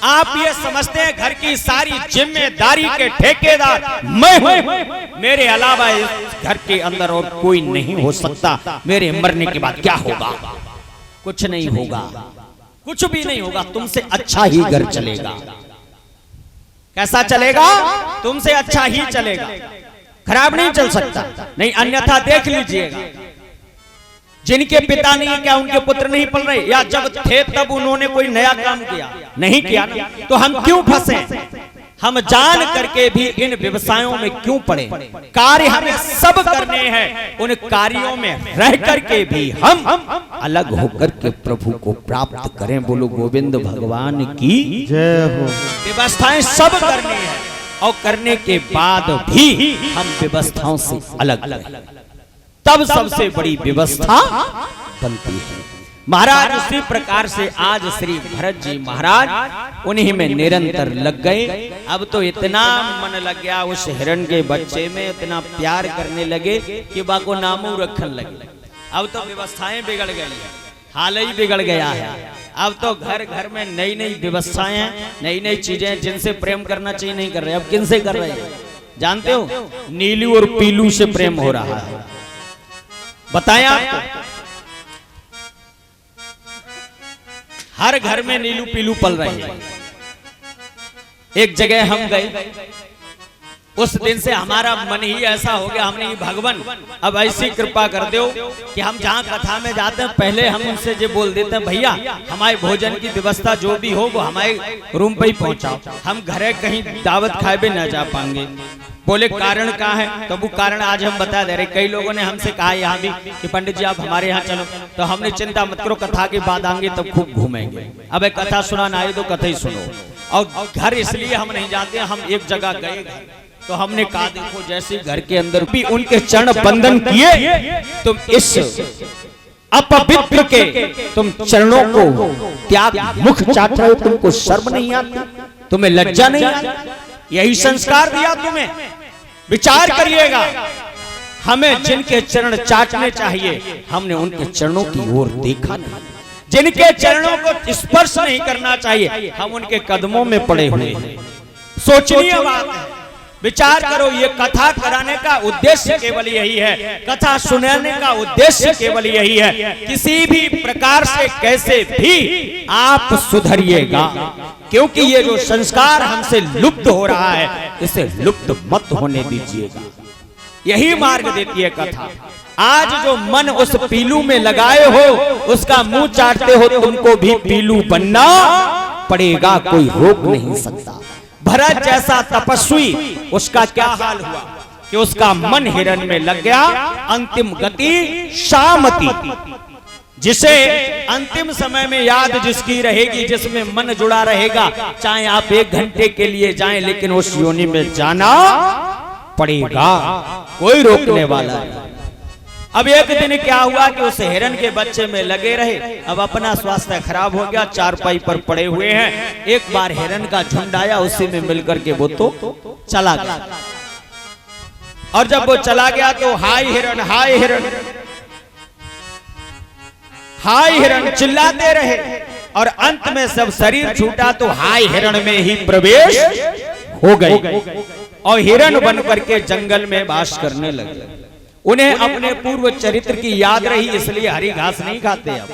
आप ये समझते हैं घर की सारी जिम्मेदारी के ठेकेदार मैं हूं, मेरे अलावा इस घर के अंदर और कोई नहीं हो सकता। मेरे मरने के बाद क्या होगा? कुछ नहीं होगा, कुछ भी नहीं होगा। तुमसे अच्छा ही घर चलेगा। कैसा चलेगा? तुमसे अच्छा ही चलेगा, खराब नहीं चल सकता। नहीं अन्यथा देख लीजिएगा, जिनके पिता नहीं, क्या उनके पुत्र नहीं पल रहे? या जब थे तब उन्होंने कोई नया काम किया? नहीं किया ना। तो हम क्यों फंसे? हम जान करके भी इन व्यवसायों में क्यों पड़े? कार्य हमें सब करने हैं, उन कार्यों में रह करके भी हम अलग होकर के प्रभु को प्राप्त करें। बोलो गोविंद भगवान की जय हो। व्यवस्थाएं सब करनी है और करने के बाद भी हम व्यवस्थाओं से अलग हैं, तब सबसे बड़ी व्यवस्था बनती है। महाराज उसी प्रकार से आज श्री भरत जी महाराज उन्हीं में निरंतर लग गए। अब तो इतना मन लग गया उस हिरण के बच्चे में, इतना प्यार करने लगे कि बाको नामू रखन लगे। अब तो व्यवस्थाएं बिगड़ गई है, हाल ही बिगड़ गया है। अब तो घर घर में नई नई व्यवस्थाएं हैं, नई नई चीजें, जिनसे प्रेम करना चाहिए नहीं कर रहे। अब किन से कर रहे हैं जानते हो? नीलू और पीलू से प्रेम हो रहा है। बताएं आपको, हर घर में नीलू पीलू पल रहे हैं। एक जगह हम गए, उस दिन से हमारा मन ही ऐसा हो गया, हमने भगवान अब ऐसी कृपा कर दो कि हम जहाँ कथा में जाते हैं पहले हम उनसे ये बोल देते हैं, भैया हमारे भोजन की व्यवस्था जो भी हो वो हमारे रूम पे ही पहुँचाओ, हम घरे कहीं दावत खाए भी न जा पाएंगे। बोले कारण क्या है? तो वो कारण आज हम बता दे रहे। कई लोगों ने हमसे कहा यहाँ भी कि पंडित जी आप हमारे यहाँ चलो, तो हमने चिंता मत करो, कथा के बाद आएंगे तब खूब घूमेंगे। अब एक कथा सुनाना आए तो कथा ही सुनो। और घर इसलिए हम नहीं जाते, हम एक जगह गए तो हमने कहा देखो जैसे घर के अंदर भी उनके चरण बंधन किए, तुम इस अपवित्र के तुम चरणों को त्याग मुख चाट रहे हो, तुमको शर्म नहीं आती, तुम्हें लज्जा नहीं आती? यही संस्कार दिया तुम्हें, विचार करिएगा। हमें जिनके चरण चाटने चाहिए हमने उनके चरणों की ओर देखा नहीं, जिनके चरणों को स्पर्श नहीं करना चाहिए हम उनके कदमों में पड़े हुए हैं। सोचनीय बात है, विचार करो। ये कथा कराने का उद्देश्य केवल यही है, कथा सुनाने का उद्देश्य केवल यही है, किसी भी प्रकार से कैसे भी आप सुधरिएगा, क्योंकि ये जो संस्कार हमसे लुप्त हो रहा है इसे लुप्त मत होने दीजिएगा। यही मार्ग देती है कथा। आज जो मन उस पीलू में लगाए हो उसका मुंह चाटते हो, तुमको भी पीलू बनना पड़ेगा, कोई रोक नहीं सकता। भरत जैसा तपस्वी, उसका क्या हाल हुआ कि उसका मन हिरण में लग गया। अंतिम गति शामति, जिसे अंतिम समय में याद जिसकी रहेगी, जिसमें मन जुड़ा रहेगा, चाहे आप 1 घंटे के लिए जाएं लेकिन उस योनि में जाना पड़ेगा, कोई रोकने वाला नहीं। अब एक दिन क्या हुआ कि उस हिरण के बच्चे में लगे रहे, अब अपना स्वास्थ्य खराब हो गया, चारपाई पर पड़े हुए हैं। एक बार हिरण का झुंड आया, उसी में मिलकर के वो तो चला गया। और जब वो चला गया तो हाय हिरण, हाय हिरण, हाय हिरण चिल्लाते रहे, और अंत में सब शरीर छूटा तो हाय हिरण में ही प्रवेश हो गए और हिरण बन करके जंगल में वास करने लगे। उन्हें अपने पूर्व चरित्र की याद रही, इसलिए हरी घास नहीं खाते। अब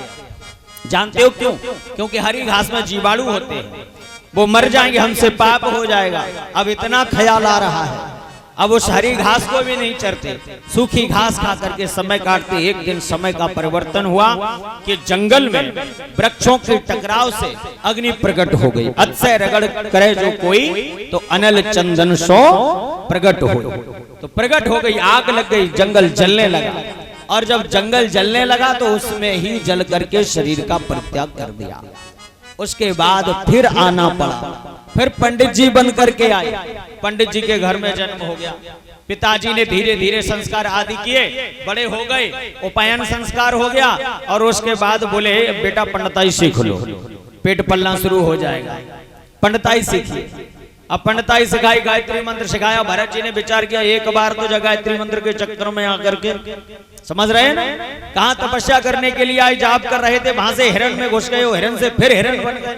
जानते हो क्यों? क्योंकि हरी घास में जीवाणु होते हैं, वो मर जाएंगे, हमसे पाप हो जाएगा। अब इतना ख्याल आ रहा है, अब उस हरी घास को भी नहीं चरते, सूखी घास खा करके समय काटते। एक दिन समय का परिवर्तन हुआ कि जंगल में वृक्षों के टकराव से अग्नि प्रकट हो गई। अत्सय रगड़ करे जो कोई तो अनल चंदन सो प्रकट हो, तो प्रकट हो गई, आग लग गई, जंगल जलने लगा। और जब जंगल जलने लगा तो उसमें ही जल करके शरीर का परित्याग कर दिया। उसके बाद फिर आना पड़ा, फिर पंडित जी बन करके आए। पंडित जी के घर में जन्म हो गया। पिताजी ने धीरे धीरे संस्कार आदि किए, बड़े हो गए, उपायन संस्कार हो गया। और उसके बाद बोले बेटा पंडिताई सीख लो, पेट पलना शुरू हो जाएगा, पंडिताई सीखिए। अब पंडिताई सिखाई, गायत्री मंत्र सिखाया। भरत जी ने विचार किया, एक बार तो गायत्री मंत्र के चक्कर में आकर के, समझ रहे हैं ना, कहाँ तपस्या करने के लिए आए, जाप कर रहे थे, वहां से हिरण में घुस गए, हिरण से फिर हिरण बन गए।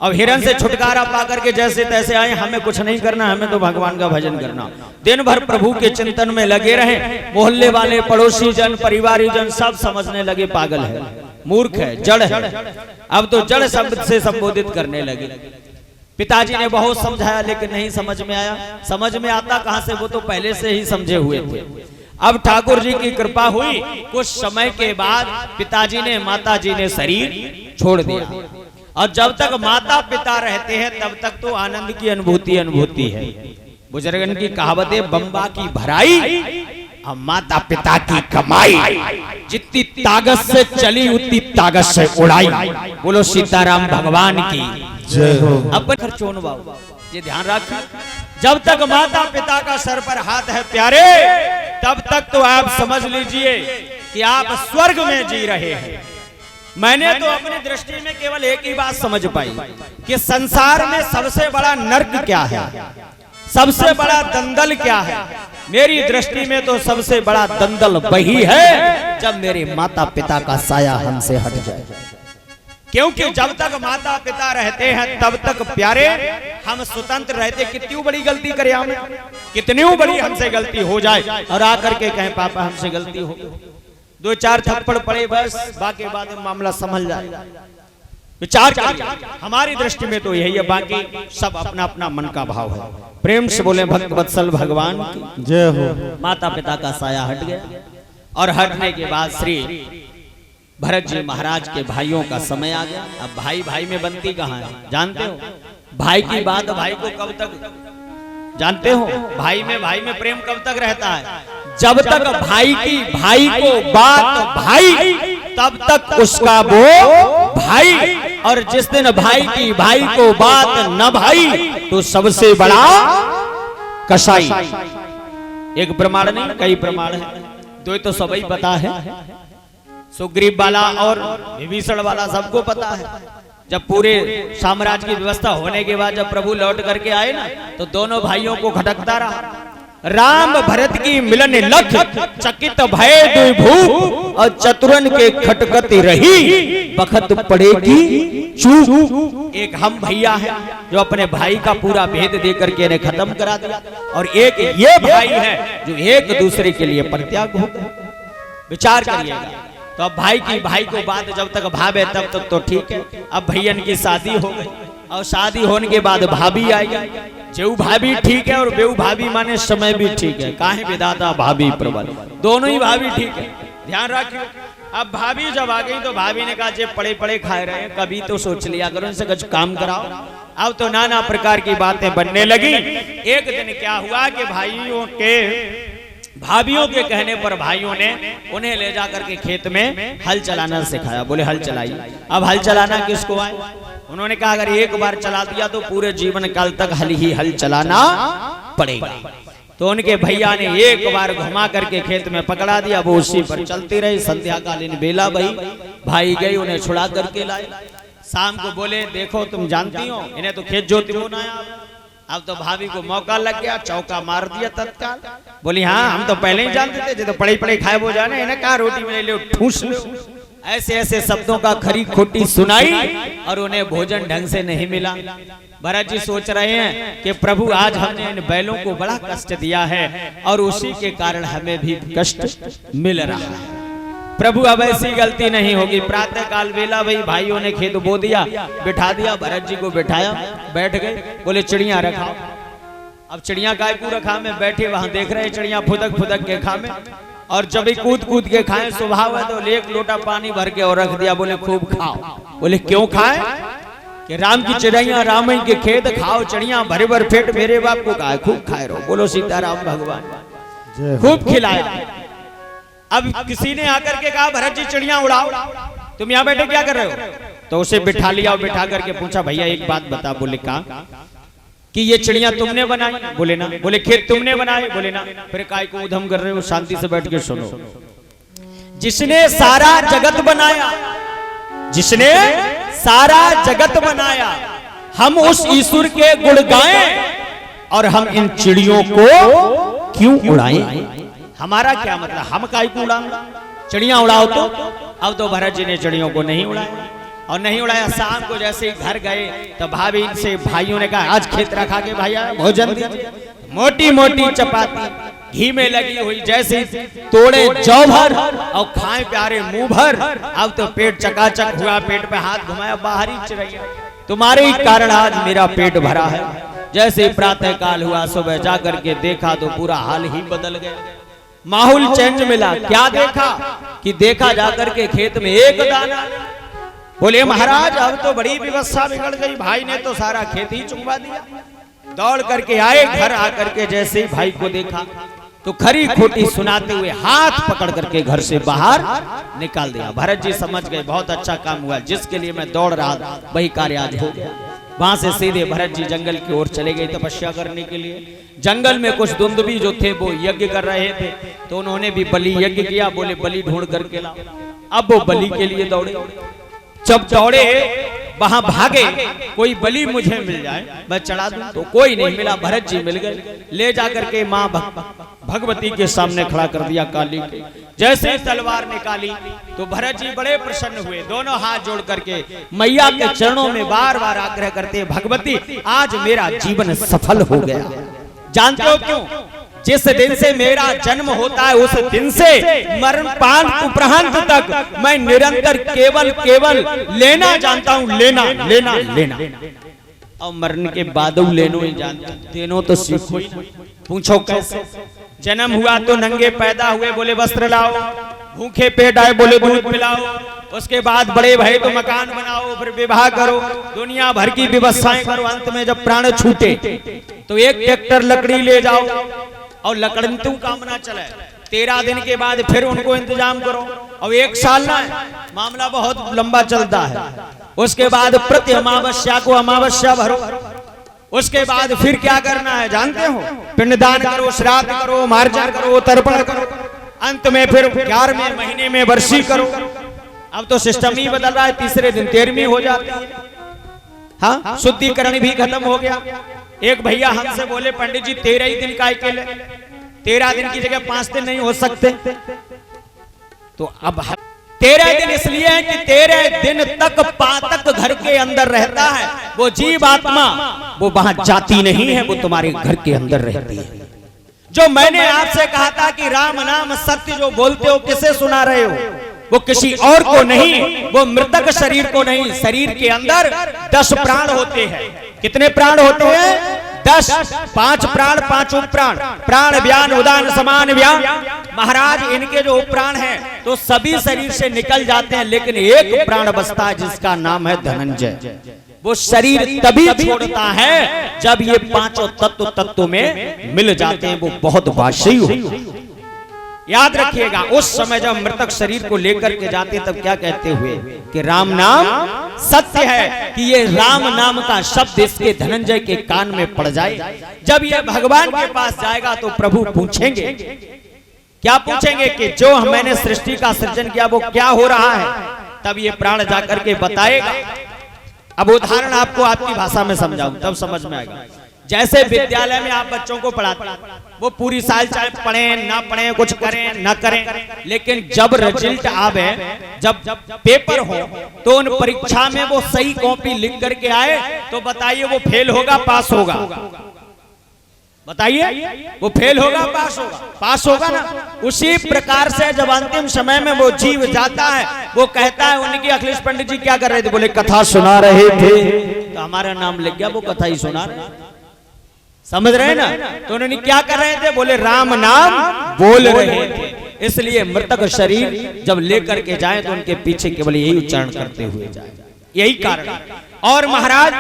अब हिरण से छुटकारा पाकर के जैसे तैसे आए, हमें कुछ नहीं करना, हमें तो भगवान का भजन करना। दिन भर प्रभु के चिंतन में लगे रहे। मोहल्ले वाले, पड़ोसी जन, परिवारी जन सब समझने लगे पागल है, मूर्ख है, जड़ है। अब तो जड़ शब्द से संबोधित करने लगे। पिताजी ने बहुत समझाया लेकिन नहीं समझ में आया। समझ में आता कहां से, वो तो पहले से ही समझे हुए थे। अब ठाकुर जी की कृपा हुई, कुछ समय के बाद पिताजी ने, माताजी ने शरीर छोड़ दिया। और जब तक माता पिता रहते हैं तब तक तो आनंद की अनुभूति है। बुजुर्गन की कहावत है, बम्बा की भराई और माता पिता की कमाई, जितनी ताकत से चली उतनी ताकत से उड़ाई। बोलो सीताराम भगवान की जय हो। अब खर्चोन बाबू ये ध्यान रखिए, जब तक माता पिता का सर पर हाथ है प्यारे, तब तक तो आप समझ लीजिए कि आप स्वर्ग में जी रहे हैं। मैंने तो अपनी दृष्टि में केवल एक ही बात समझ पाई कि संसार में सबसे बड़ा नर्क क्या है, सबसे बड़ा दंदल क्या है। मेरी दृष्टि में तो सबसे बड़ा दंदल वही है जब मेरे माता पिता का साया हमसे हट जाए। क्योंकि जब तक माता पिता रहते हैं तब तक प्यारे हम स्वतंत्र रहते। कितनी बड़ी गलती करे हमें, कितनी बड़ी हमसे गलती हो जाए और आकर के कहें पापा हमसे गलती हो, 2-4 थप्पड़ पड़े बस, बाकी बाद मामला संभल जाए। विचार करिए। हमारी दृष्टि में तो यही है, बाकी सब अपना अपना मन का भाव है। प्रेम से बोले भक्त वत्सल भगवान की जय हो। माता पिता का साया हट गया और हटने के बाद श्री भरत जी महाराज के भाइयों का समय आ गया। अब भाई भाई में बनती कहाँ है जानते हो? भाई की बात भाई को कब तक जानते हो? भाई में प्रेम कब तक रहता है? जब तक भाई की भाई को बात भाई, तब तक उसका वो भाई। और जिस दिन भाई की भाई को बात न भाई, तो सबसे बड़ा कसाई। एक प्रमाण नहीं, कई प्रमाण है, दो तो सबही पता है। सुग्रीव वाला और विभीषण वाला सबको पता है। जब पूरे साम्राज्य की व्यवस्था होने के बाद जब प्रभु लौट करके आए ना, तो दोनों भाइयों को खटकता रहा। राम भरत की मिलन लख, चकित भय दुर्भूप, और चतुरन के खटकती रही, बखत पड़ेगी चूक। एक हम भैया है जो अपने भाई का पूरा भेद दे करके इन्हें खत्म करा दिया, और एक ये भाई है जो एक दूसरे के लिए परित्याग हो गए। विचार करिएगा। तो अब भाई की भाई को बात जब तक भावे तब तक तो ठीक है। अब भैयन की शादी हो गई, और शादी होने के बाद भाभी आई। जेऊ भाभी ठीक है और बेऊ भाभी माने समय भी ठीक है। काहे विधाता भाभी प्रबल, दोनों ही भाभी ठीक है, ध्यान रखिए। अब भाभी जब आ गई तो भाभी ने कहा जे पड़े पड़े खाए रहे हैं, कभी तो सोच लिया करो, इनसे कुछ काम कराओ। अब तो नाना प्रकार की बातें बनने लगी। एक दिन क्या हुआ कि भाभियों के कहने पर भाइयों ने उन्हें ले जाकर के खेत में हल चलाना सिखाया। बोले हल चलाइए। अब हल चलाना किसको आए? उन्होंने कहा अगर एक बार चला दिया तो पूरे जीवन काल तक हल चलाना पड़ेगा। तो उनके भैया ने एक बार घुमा करके खेत में पकड़ा दिया, वो उसी पर चलती रही। संध्याकालीन बेला भाई गई, उन्हें छुड़ा करके लाए। शाम को बोले देखो तुम जानती हो इन्हें तो खेत जोती होना है। अब तो भाभी को मौका लग गया, चौका मार दिया तत्काल। बोली हाँ हम तो पहले ही जानते थे, तो पड़े पड़े खाए वो जाने, इन्हें कहा रोटी में ले ठूस लो। ऐसे ऐसे शब्दों का खरी खोटी सुनाई और उन्हें भोजन ढंग से नहीं मिला। भरत जी सोच रहे हैं कि प्रभु आज हमने इन बैलों को बड़ा कष्ट दिया है और उसी के कारण हमें भी कष्ट मिल रहा है। प्रभु अब ऐसी गलती नहीं होगी। प्रातः काल बेला भाइयों ने खेत बो दिया, बिठा दिया, भरत जी को बिठाया, बैठ गए। बोले चिड़िया रखा। अब चिड़िया काय को रखा में बैठे वहां देख रहे चिड़िया फुदक फुदक के खा में, और जब भी कूद कूद के खाए स्वभाव है तो एक लोटा पानी भर के और रख दिया। बोले खूब खाओ। बोले क्यों खाए? कि राम की चिड़िया राम ही के खेत खाओ, चिड़िया भरे भर पेट मेरे बाप को खाए, खूब खाए रहो। बोलो सीताराम भगवान। खूब खिलाया। अब किसी ने आकर के कहा भरत जी चिड़िया उड़ाओ, तुम यहाँ बैठे क्या कर रहे हो? तो उसे बिठा लिया और बिठा करके पूछा भैया एक बात बता। बोले कहा कि ये चिड़िया तुमने बनाई? बोले ना। बोले खेत तुमने बनाए? बोले ना। फिर काय को उधम कर रहे हो? शांति से बैठ के सुनो। जिसने सारा जगत बनाया, जिसने सारा जगत बनाया, हम उस ईश्वर के गुण गाएं और हम इन चिड़ियों को क्यों उड़ाएं? हमारा क्या मतलब, हम काय को उड़ाएं? चिड़िया उड़ाओ तो। अब तो भरत जी ने चिड़ियों को नहीं उड़ाया और नहीं उड़ाया। शाम को जैसे ही घर गए तो भाभी से भाइयों ने कहा आज खेत रखा के भैया भोजन दीजिए। मोटी मोटी चपाती घी में लगी हुई, जैसे तोड़े जौ भर और खाए प्यारे मुंह भर। अब तो पेट चकाचक हुआ, पेट पे हाथ घुमाया, बाहर ही चिड़िया तुम्हारे ही कारण आज मेरा पेट भरा है। जैसे प्रातः काल हुआ, सुबह जाकर के देखा तो पूरा हाल ही बदल गया, माहौल चेंज मिला। क्या देखा कि देखा जाकर के खेत में एक दाना। बोले महाराज अब तो बड़ी व्यवस्था बिगड़ गई, भाई ने तो सारा खेत ही चुंगवा दिया। दौड़ करके आए, घर आकर के जैसे ही भाई को देखा तो खरी खोटी सुनाते हुए हाथ पकड़ करके घर से बाहर निकाल दिया। भरत जी समझ गए बहुत अच्छा काम हुआ, जिसके लिए मैं दौड़ रहा था वही कार्य आज हो गया। वहां से सीधे भरत जी जंगल की ओर चले गए तपस्या करने के लिए। जंगल में कुछ दुंदुभी जो थे वो यज्ञ कर रहे थे, तो उन्होंने भी बलि यज्ञ किया। बोले बलि ढूंढ करके लाओ। अब वो बलि के लिए दौड़े। जब दौड़े वहां भागे, कोई बलि मुझे मिल जाए मैं चढ़ा दूं, तो कोई नहीं मिला। भरत जी मिल गए, ले जाकर के माँ भगवती के सामने खड़ा कर दिया काली के। जैसे ही तलवार निकाली तो भरत जी बड़े प्रसन्न हुए, दोनों हाथ जोड़ करके मैया के चरणों में बार बार आग्रह करते भगवती आज मेरा जीवन सफल हो गया। जानते हो क्यों? जिस दिन से मेरा जन्म होता है उस दिन से मरण उपरांत तक मैं निरंतर केवल लेना जानता हूं, लेना लेना लेना, और मरण के बाद लेनो ही जानता हूं, देनो तो सीखो ही ना। पूछो कैसे? जन्म हुआ तो नंगे पैदा हुए, बोले वस्त्र लाओ, भूखे पेट आए, बोले दूध पिलाओ, उसके बाद बड़े भय तो मकान बनाओ, फिर विवाह करो, दुनिया भर की व्यवस्थाएं करो, अंत में जब प्राण छूटे तो एक ट्रैक्टर लकड़ी ले जाओ और लकड़ी तू काम ना चले, 13 दिन के बाद फिर उनको इंतजाम करो, और 1 साल ना, मामला बहुत लंबा चलता है। उसके बाद प्रति अमावस्या को अमावस्या भरो, उसके बाद फिर क्या करना है जानते हो? पिंडदान करो, श्राद्ध करो, मार्जन करो, तर्पण करो, अंत में फिर 11वें महीने में वर्षी करो। अब तो सिस्टम ही बदल रहा है, तीसरे दिन 13वीं हो जाती है। हाँ, शुद्धिकरण भी खत्म हो गया। एक भैया हमसे बोले पंडित जी 13 ही दिन काय के ले, 13 दिन की जगह 5 दिन नहीं हो सकते? तो अब 13 दिन इसलिए है कि 13 दिन तक पातक घर के अंदर रहता है, वो जीव आत्मा वो वहां जाती नहीं है, वो तुम्हारे घर के अंदर रहती है। जो मैंने आपसे कहा था कि राम नाम सत्य जो बोलते हो किसे सुना रहे हो? वो किसी और को नहीं, वो मृतक शरीर को नहीं। शरीर के अंदर 10 प्राण होते हैं। कितने प्राण होते हैं? 10। 5 प्राण, 5 उपप्राण, प्राण व्यान उदान समान व्यान। महाराज इनके जो उपप्राण हैं तो सभी शरीर से निकल जाते हैं, लेकिन एक प्राण बचता है जिसका नाम है धनंजय। वो शरीर तभी छोड़ता है जब ये 5 तत्व में मिल जाते हैं, वो बहुत वाशी हो। याद रखिएगा, उस समय जब मृतक शरीर को लेकर के जाते तब क्या कहते हुए कि राम नाम सत्य है, कि ये राम नाम का शब्द इसके धनंजय के कान में पड़ जाए। जब ये भगवान के पास जाएगा तो प्रभु पूछेंगे, क्या पूछेंगे? कि जो मैंने सृष्टि का सृजन किया वो क्या हो रहा है? तब ये प्राण जाकर के बताएगा। अब उदाहरण आपको आपकी भाषा में समझाऊं तब समझ में आएगा। जैसे विद्यालय में आप बच्चों को पढ़ाते, वो पूरी साल चाहे पढ़ें ना पढ़ें, कुछ करें ना करें, लेकिन जब रिजल्ट आवे, जब पेपर हो, तो उन परीक्षा में वो सही कॉपी लिख करके आए तो बताइए वो फेल होगा पास होगा? बताइए, वो फेल होगा पास होगा? पास होगा ना। उसी प्रकार से जब अंतिम समय में वो जीव जाता है, वो कहता है, उनकी अखिलेश पंडित जी क्या कर रहे थे? बोले कथा सुना रहे थे, तो हमारा नाम लिख गया, वो कथा ही सुना रहे। समझ रहे ना? तो उन्होंने क्या कर रहे थे? बोले राम नाम बोल रहे थे। इसलिए मृतक शरीर जब लेकर के जाए तो उनके पीछे केवल यही उच्चारण करते हुए जाए, यही कारण। और महाराज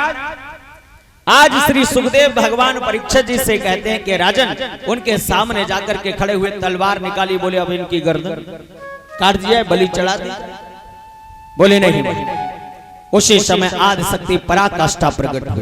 आज श्री सुखदेव भगवान परीक्षित जी से कहते हैं कि राजन, उनके सामने जाकर के खड़े हुए तलवार निकाली, बोले अब इनकी गर्दन काट दिया, बलि चढ़ा दी। बोले नहीं। उसी समय आदि शक्ति पराकाष्ठा प्रकट हुई।